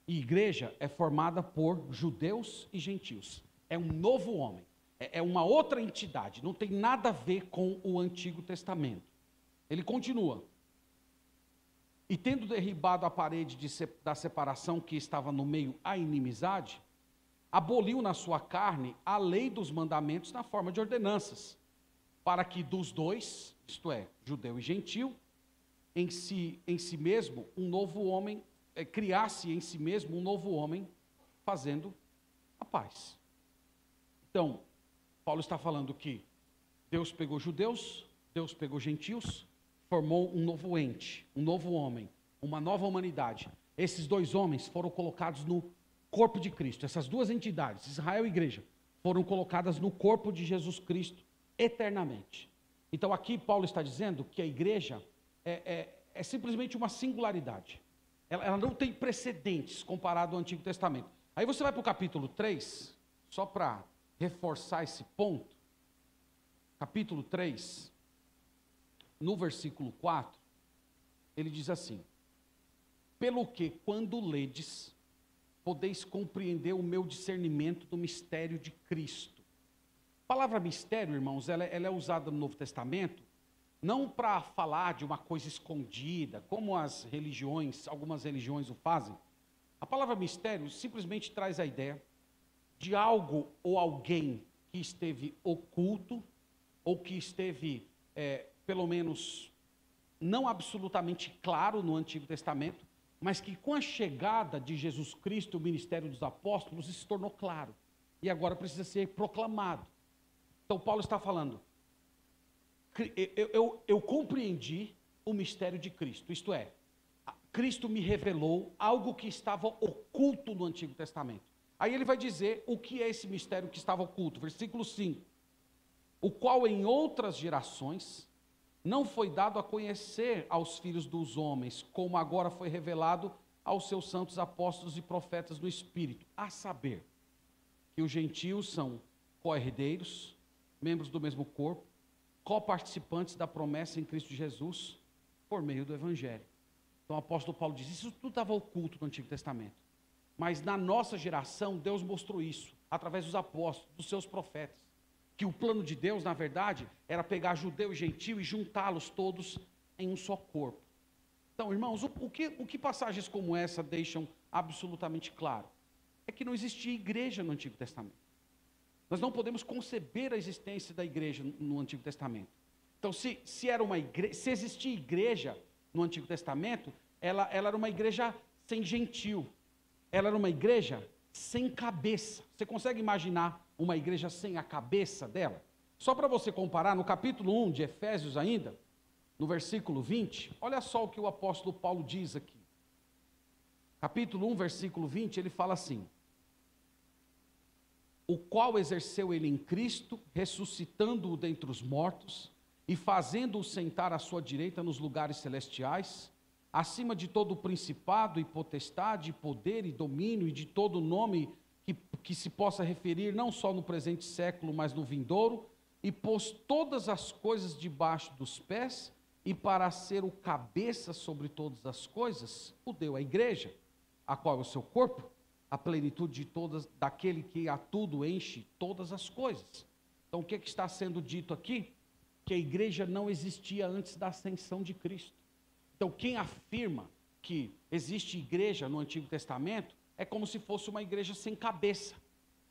E igreja é formada por judeus e gentios. É um novo homem. É uma outra entidade. Não tem nada a ver com o Antigo Testamento. Ele continua. E tendo derribado a parede da separação que estava no meio a inimizade, aboliu na sua carne a lei dos mandamentos na forma de ordenanças, para que dos dois, isto é, judeu e gentil, em si mesmo, um novo homem, criasse em si mesmo um novo homem, fazendo a paz. Então, Paulo está falando que Deus pegou judeus, Deus pegou gentios, formou um novo ente, um novo homem, uma nova humanidade. Esses dois homens foram colocados no corpo de Cristo. Essas duas entidades, Israel e igreja, foram colocadas no corpo de Jesus Cristo eternamente. Então aqui Paulo está dizendo que a igreja é simplesmente uma singularidade. Ela não tem precedentes comparado ao Antigo Testamento. Aí você vai para o capítulo 3, só para reforçar esse ponto. Capítulo 3, no versículo 4, ele diz assim: pelo que, quando ledes, podeis compreender o meu discernimento do mistério de Cristo. A palavra mistério, irmãos, ela é usada no Novo Testamento, não para falar de uma coisa escondida, como algumas religiões o fazem. A palavra mistério simplesmente traz a ideia de algo ou alguém que esteve oculto, ou que esteve, pelo menos, não absolutamente claro no Antigo Testamento, mas que com a chegada de Jesus Cristo, o ministério dos apóstolos, isso se tornou claro. E agora precisa ser proclamado. Então Paulo está falando, eu compreendi o mistério de Cristo, isto é, Cristo me revelou algo que estava oculto no Antigo Testamento. Aí ele vai dizer o que é esse mistério que estava oculto, versículo 5. O qual em outras gerações não foi dado a conhecer aos filhos dos homens, como agora foi revelado aos seus santos apóstolos e profetas no Espírito, a saber, que os gentios são co-herdeiros, membros do mesmo corpo, coparticipantes da promessa em Cristo Jesus, por meio do Evangelho. Então o apóstolo Paulo diz, isso tudo estava oculto no Antigo Testamento, mas na nossa geração, Deus mostrou isso, através dos apóstolos, dos seus profetas, que o plano de Deus, na verdade, era pegar judeu e gentil e juntá-los todos em um só corpo. Então, irmãos, o que passagens como essa deixam absolutamente claro? É que não existia igreja no Antigo Testamento. Nós não podemos conceber a existência da igreja no Antigo Testamento. Então, se existia igreja no Antigo Testamento, ela era uma igreja sem gentil. Ela era uma igreja sem cabeça. Você consegue imaginar uma igreja sem a cabeça dela? Só para você comparar, no capítulo 1 de Efésios ainda, no versículo 20, olha só o que o apóstolo Paulo diz aqui. capítulo 1, versículo 20, ele fala assim: o qual exerceu ele em Cristo, ressuscitando-o dentre os mortos, e fazendo-o sentar à sua direita nos lugares celestiais, acima de todo principado e potestade, e poder e domínio, e de todo nome que se possa referir, não só no presente século, mas no vindouro, e pôs todas as coisas debaixo dos pés, e para ser o cabeça sobre todas as coisas, o deu à igreja, a qual é o seu corpo, a plenitude de todas, daquele que a tudo enche todas as coisas. Então o que está sendo dito aqui? Que a igreja não existia antes da ascensão de Cristo. Então quem afirma que existe igreja no Antigo Testamento, é como se fosse uma igreja sem cabeça.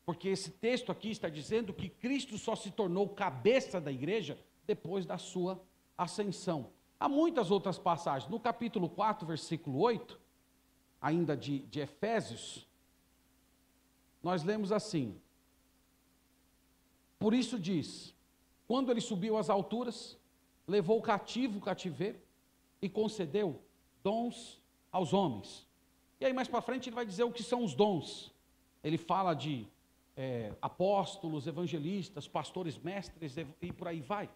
Porque esse texto aqui está dizendo que Cristo só se tornou cabeça da igreja depois da sua ascensão. Há muitas outras passagens. No capítulo 4, versículo 8, ainda de Efésios, nós lemos assim: por isso diz, quando ele subiu às alturas, levou cativo o cativeiro e concedeu dons aos homens. E aí mais para frente ele vai dizer o que são os dons. Ele fala de apóstolos, evangelistas, pastores, mestres e por aí vai.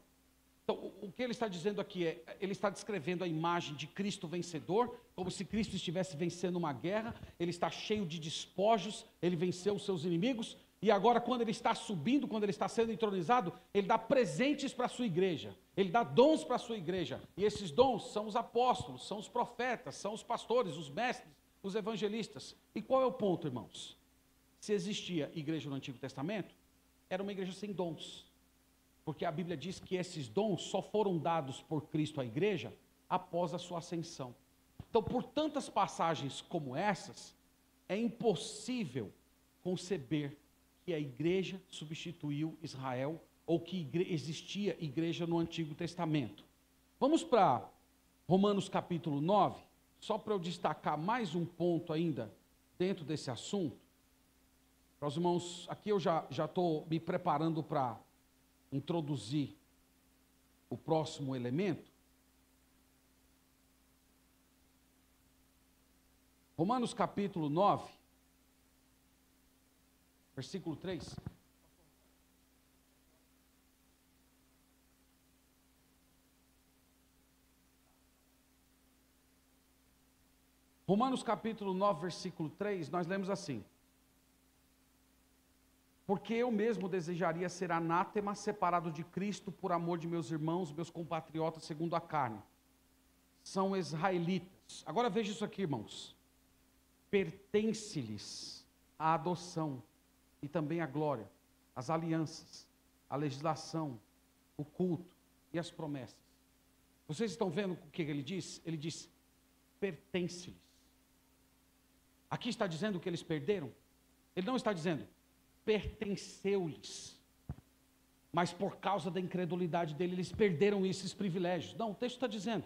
Então o que ele está dizendo aqui ele está descrevendo a imagem de Cristo vencedor, como se Cristo estivesse vencendo uma guerra, ele está cheio de despojos, ele venceu os seus inimigos, e agora quando ele está subindo, quando ele está sendo entronizado, ele dá presentes para a sua igreja, ele dá dons para a sua igreja, e esses dons são os apóstolos, são os profetas, são os pastores, os mestres, os evangelistas. E qual é o ponto, irmãos? Se existia igreja no Antigo Testamento, era uma igreja sem dons, porque a Bíblia diz que esses dons só foram dados por Cristo à igreja após a sua ascensão. Então, por tantas passagens como essas, é impossível conceber que a igreja substituiu Israel, ou que existia igreja no Antigo Testamento. Vamos para Romanos capítulo 9, só para eu destacar mais um ponto ainda dentro desse assunto. Para os irmãos, aqui eu já estou me preparando para introduzir o próximo elemento. Romanos capítulo 9, versículo 3. Romanos capítulo 9, versículo 3, nós lemos assim: porque eu mesmo desejaria ser anátema, separado de Cristo, por amor de meus irmãos, meus compatriotas segundo a carne. São israelitas. Agora veja isso aqui, irmãos. Pertence-lhes a adoção e também a glória, as alianças, a legislação, o culto e as promessas. Vocês estão vendo o que ele diz? Ele diz: pertence-lhes. Aqui está dizendo que eles perderam? Ele não está dizendo pertenceu-lhes, mas por causa da incredulidade dele, eles perderam esses privilégios. Não, o texto está dizendo,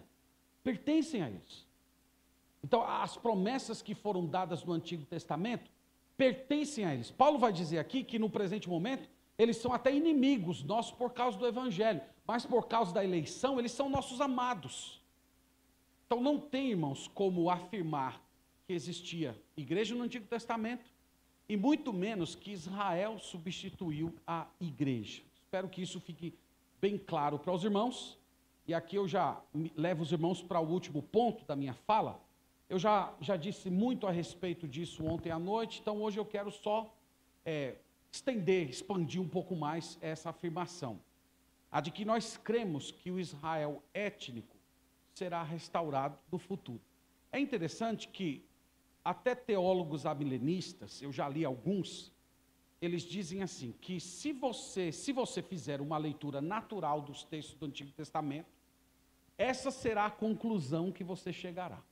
pertencem a eles. Então, as promessas que foram dadas no Antigo Testamento, pertencem a eles. Paulo vai dizer aqui que no presente momento, eles são até inimigos nossos por causa do Evangelho, mas por causa da eleição, eles são nossos amados. Então, não tem, irmãos, como afirmar que existia igreja no Antigo Testamento, e muito menos que Israel substituiu a igreja. Espero que isso fique bem claro para os irmãos, e aqui eu já levo os irmãos para o último ponto da minha fala. Eu já disse muito a respeito disso ontem à noite, então hoje eu quero só expandir um pouco mais essa afirmação. A de que nós cremos que o Israel étnico será restaurado no futuro. É interessante que até teólogos amilenistas, eu já li alguns, eles dizem assim, que se você fizer uma leitura natural dos textos do Antigo Testamento, essa será a conclusão que você chegará.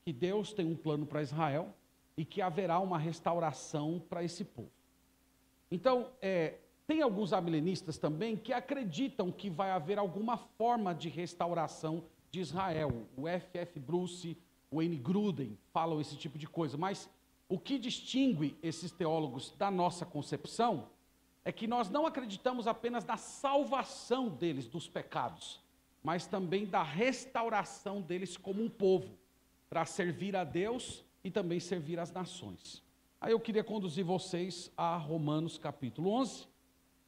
Que Deus tem um plano para Israel e que haverá uma restauração para esse povo. Então, tem alguns amilenistas também que acreditam que vai haver alguma forma de restauração de Israel. O F.F. Bruce, o Wayne Grudem falam esse tipo de coisa, mas o que distingue esses teólogos da nossa concepção é que nós não acreditamos apenas na salvação deles dos pecados, mas também da restauração deles como um povo, para servir a Deus e também servir as nações. Aí eu queria conduzir vocês a Romanos capítulo 11,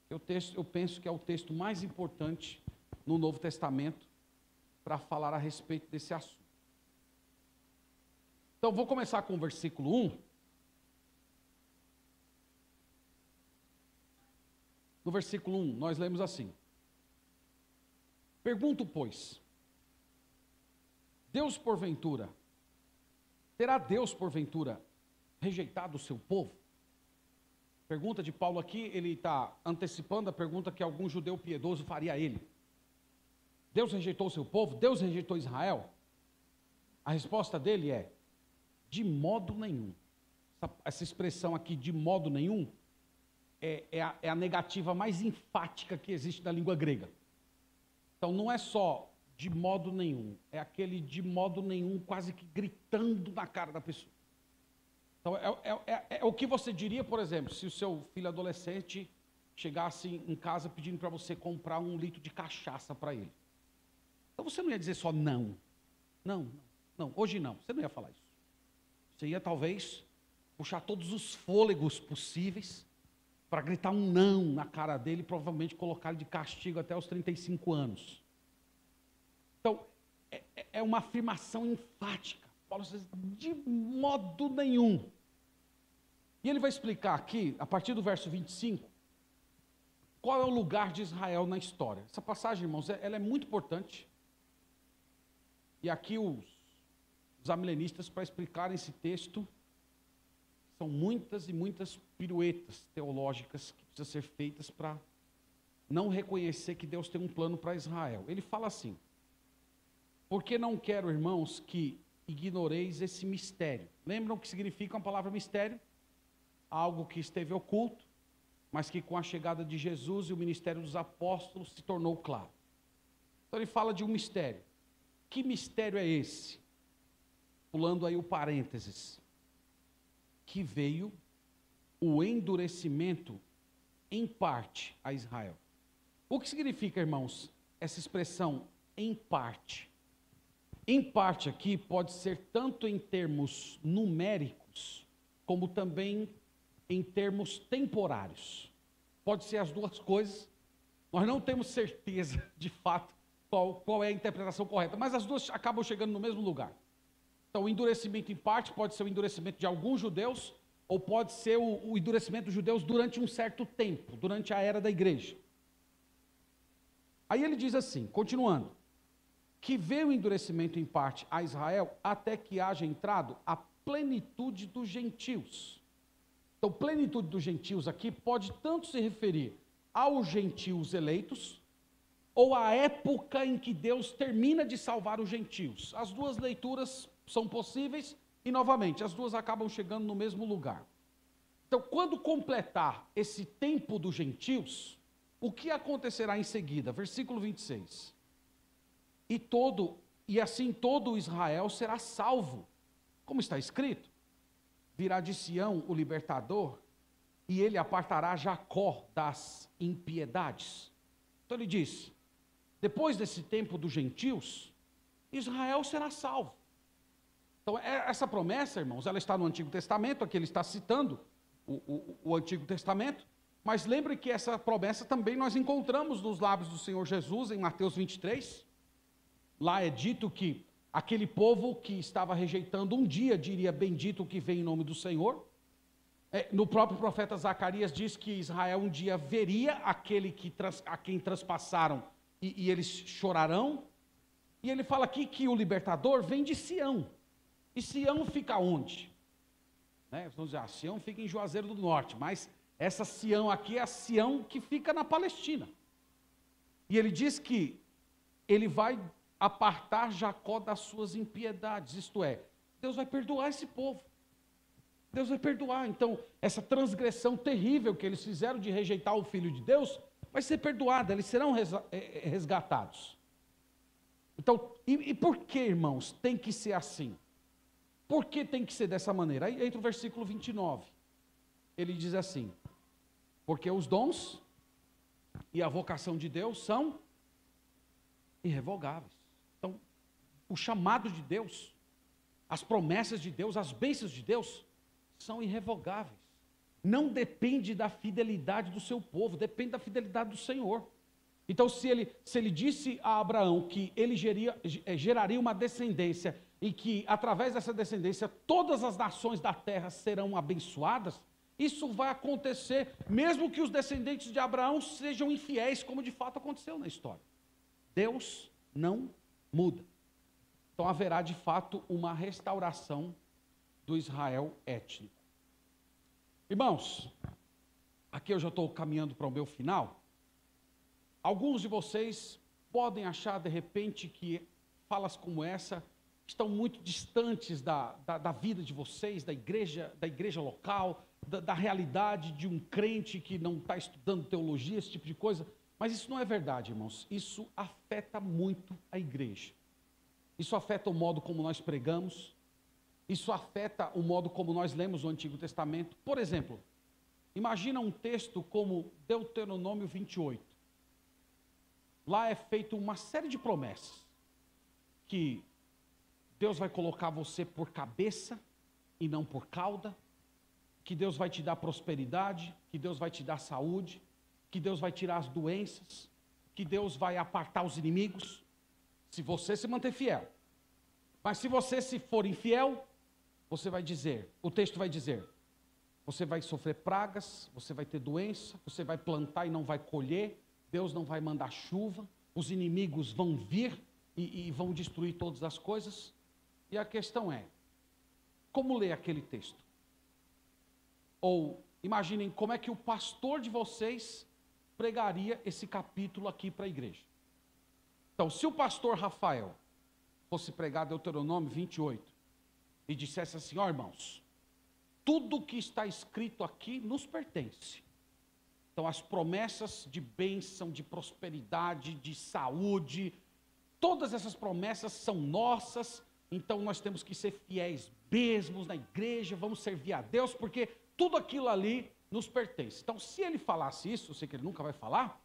eu penso que é o texto mais importante no Novo Testamento para falar a respeito desse assunto. Então vou começar com o versículo 1. No versículo 1, nós lemos assim: pergunto, pois, terá Deus porventura rejeitado o seu povo? Pergunta de Paulo aqui, ele está antecipando a pergunta que algum judeu piedoso faria a ele. Deus rejeitou o seu povo? Deus rejeitou Israel? A resposta dele é: de modo nenhum. Essa expressão aqui, de modo nenhum, é a negativa mais enfática que existe na língua grega. Então não é só de modo nenhum, é aquele de modo nenhum quase que gritando na cara da pessoa. Então é o que você diria, por exemplo, se o seu filho adolescente chegasse em casa pedindo para você comprar 1 litro de cachaça para ele. Então você não ia dizer só não, hoje não, você não ia falar isso. Você ia talvez puxar todos os fôlegos possíveis para gritar um não na cara dele e provavelmente colocar ele de castigo até os 35 anos. Então, é uma afirmação enfática. Paulo diz, de modo nenhum. E ele vai explicar aqui, a partir do verso 25, qual é o lugar de Israel na história. Essa passagem, irmãos, ela é muito importante. E aqui os amilenistas, para explicar esse texto, são muitas e muitas piruetas teológicas que precisam ser feitas para não reconhecer que Deus tem um plano para Israel. Ele fala assim: porque não quero, irmãos, que ignoreis esse mistério. Lembram o que significa a palavra mistério? Algo que esteve oculto, mas que com a chegada de Jesus e o ministério dos apóstolos se tornou claro. Então ele fala de um mistério. Que mistério é esse? Pulando aí o parênteses. Que veio o endurecimento em parte a Israel. O que significa, irmãos, essa expressão em parte? Em parte aqui pode ser tanto em termos numéricos, como também em termos temporários. Pode ser as duas coisas. Nós não temos certeza, de fato, qual é a interpretação correta, mas as duas acabam chegando no mesmo lugar. Então, o endurecimento em parte pode ser o endurecimento de alguns judeus, ou pode ser o endurecimento dos judeus durante um certo tempo, durante a era da igreja. Aí ele diz assim, continuando: que veio o endurecimento em parte a Israel, até que haja entrado a plenitude dos gentios. Então, plenitude dos gentios aqui pode tanto se referir aos gentios eleitos, ou à época em que Deus termina de salvar os gentios. As duas leituras são possíveis, e novamente, as duas acabam chegando no mesmo lugar. Então, quando completar esse tempo dos gentios, o que acontecerá em seguida? Versículo 26. E assim todo Israel será salvo. Como está escrito? Virá de Sião o libertador, e ele apartará Jacó das impiedades. Então ele diz, depois desse tempo dos gentios, Israel será salvo. Então essa promessa, irmãos, ela está no Antigo Testamento, aqui ele está citando o Antigo Testamento, mas lembre que essa promessa também nós encontramos nos lábios do Senhor Jesus, em Mateus 23, lá é dito que aquele povo que estava rejeitando um dia diria, bendito o que vem em nome do Senhor. No próprio profeta Zacarias diz que Israel um dia veria aquele a quem transpassaram e eles chorarão. E ele fala aqui que o libertador vem de Sião. E Sião fica onde? Vamos dizer, Sião fica em Juazeiro do Norte, mas essa Sião aqui é a Sião que fica na Palestina. E ele diz que ele vai apartar Jacó das suas impiedades, isto é, Deus vai perdoar esse povo. Deus vai perdoar. Então, essa transgressão terrível que eles fizeram de rejeitar o Filho de Deus, vai ser perdoada, eles serão resgatados. Então, e por que, irmãos, tem que ser assim? Por que tem que ser dessa maneira? Aí entra o versículo 29. Ele diz assim: porque os dons e a vocação de Deus são irrevogáveis. Então, o chamado de Deus As promessas de Deus, as bênçãos de Deus, são irrevogáveis. Não depende da fidelidade do seu povo, depende da fidelidade do Senhor. Então, se ele disse a Abraão que ele geraria uma descendência, e que através dessa descendência todas as nações da terra serão abençoadas, isso vai acontecer, mesmo que os descendentes de Abraão sejam infiéis, como de fato aconteceu na história. Deus não muda. Então haverá de fato uma restauração do Israel étnico. Irmãos, aqui eu já estou caminhando para o meu final. Alguns de vocês podem achar de repente que falas como essa estão muito distantes da vida de vocês, da igreja local, da realidade de um crente que não está estudando teologia, esse tipo de coisa. Mas isso não é verdade, irmãos. Isso afeta muito a igreja. Isso afeta o modo como nós pregamos. Isso afeta o modo como nós lemos o Antigo Testamento. Por exemplo, imagina um texto como Deuteronômio 28. Lá é feita uma série de promessas. Que Deus vai colocar você por cabeça e não por cauda. Que Deus vai te dar prosperidade. Que Deus vai te dar saúde. Que Deus vai tirar as doenças. Que Deus vai apartar os inimigos. Se você se manter fiel. Mas se você se for infiel, você vai dizer, o texto vai dizer, você vai sofrer pragas, você vai ter doença, você vai plantar e não vai colher, Deus não vai mandar chuva, os inimigos vão vir e vão destruir todas as coisas. E a questão é, como ler aquele texto? Ou imaginem como é que o pastor de vocês pregaria esse capítulo aqui para a igreja. Então, se o pastor Rafael fosse pregar Deuteronômio 28 e dissesse assim, ó irmãos, tudo que está escrito aqui nos pertence. Então, as promessas de bênção, de prosperidade, de saúde, todas essas promessas são nossas, então nós temos que ser fiéis mesmos na igreja, vamos servir a Deus, porque tudo aquilo ali nos pertence. Então, se ele falasse isso, eu sei que ele nunca vai falar,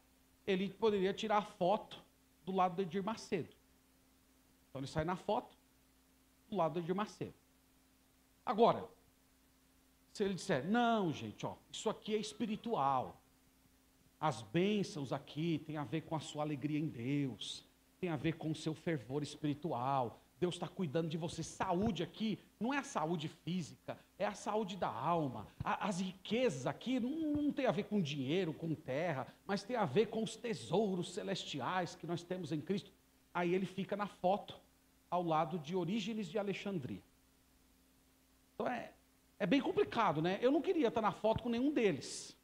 ele poderia tirar a foto do lado do Edir Macedo. Então ele sai na foto do lado do Edir Macedo. Agora, se ele disser, não gente, ó, isso aqui é espiritual. As bênçãos aqui tem a ver com a sua alegria em Deus, tem a ver com o seu fervor espiritual. Deus está cuidando de você. Saúde aqui não é a saúde física, é a saúde da alma. As riquezas aqui não tem a ver com dinheiro, com terra, mas tem a ver com os tesouros celestiais que nós temos em Cristo. Aí ele fica na foto, ao lado de Orígenes de Alexandria. Então é bem complicado, né? Eu não queria estar na foto com nenhum deles.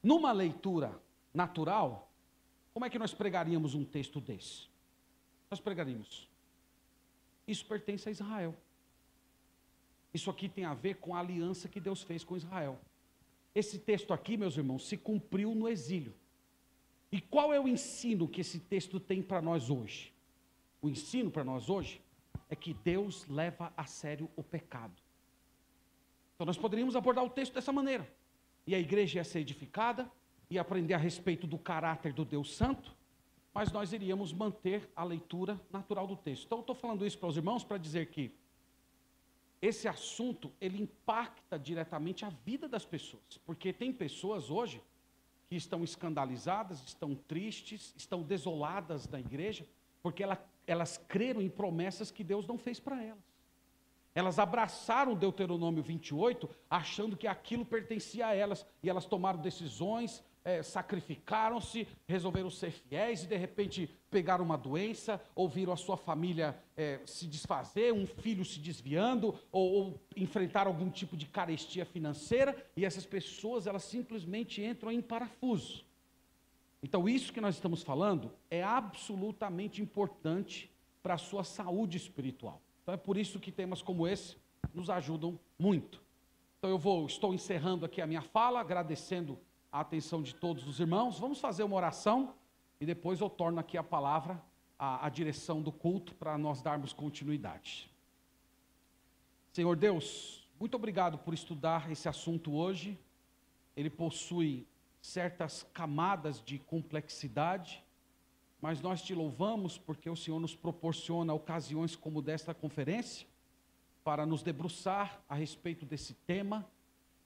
Numa leitura natural, como é que nós pregaríamos um texto desse? Nós pregaríamos, isso pertence a Israel. Isso aqui tem a ver com a aliança que Deus fez com Israel. Esse texto aqui, meus irmãos, se cumpriu no exílio. E qual é o ensino que esse texto tem para nós hoje? O ensino para nós hoje é que Deus leva a sério o pecado. Então nós poderíamos abordar o texto dessa maneira. E a igreja ia ser edificada, ia aprender a respeito do caráter do Deus Santo, mas nós iríamos manter a leitura natural do texto. Então eu estou falando isso para os irmãos para dizer que esse assunto, ele impacta diretamente a vida das pessoas. Porque tem pessoas hoje que estão escandalizadas, estão tristes, estão desoladas da igreja, porque elas creram em promessas que Deus não fez para elas. Elas abraçaram Deuteronômio 28, achando que aquilo pertencia a elas, e elas tomaram decisões, sacrificaram-se, resolveram ser fiéis, e de repente pegaram uma doença, ou viram a sua família se desfazer, um filho se desviando, ou enfrentaram algum tipo de carestia financeira, e essas pessoas, elas simplesmente entram em parafuso. Então isso que nós estamos falando é absolutamente importante para a sua saúde espiritual. Então é por isso que temas como esse nos ajudam muito. Então estou encerrando aqui a minha fala, agradecendo a atenção de todos os irmãos. Vamos fazer uma oração e depois eu torno aqui a palavra, a direção do culto, para nós darmos continuidade. Senhor Deus, muito obrigado por estudar esse assunto hoje. Ele possui certas camadas de complexidade, mas nós te louvamos porque o Senhor nos proporciona ocasiões como desta conferência para nos debruçar a respeito desse tema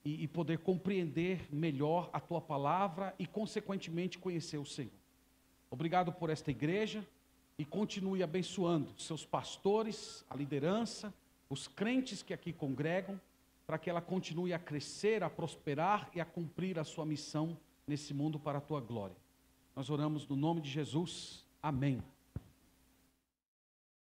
e poder compreender melhor a tua palavra e, consequentemente, conhecer o Senhor. Obrigado por esta igreja e continue abençoando seus pastores, a liderança, os crentes que aqui congregam, para que ela continue a crescer, a prosperar e a cumprir a sua missão nesse mundo para a tua glória. Nós oramos no nome de Jesus. Amém.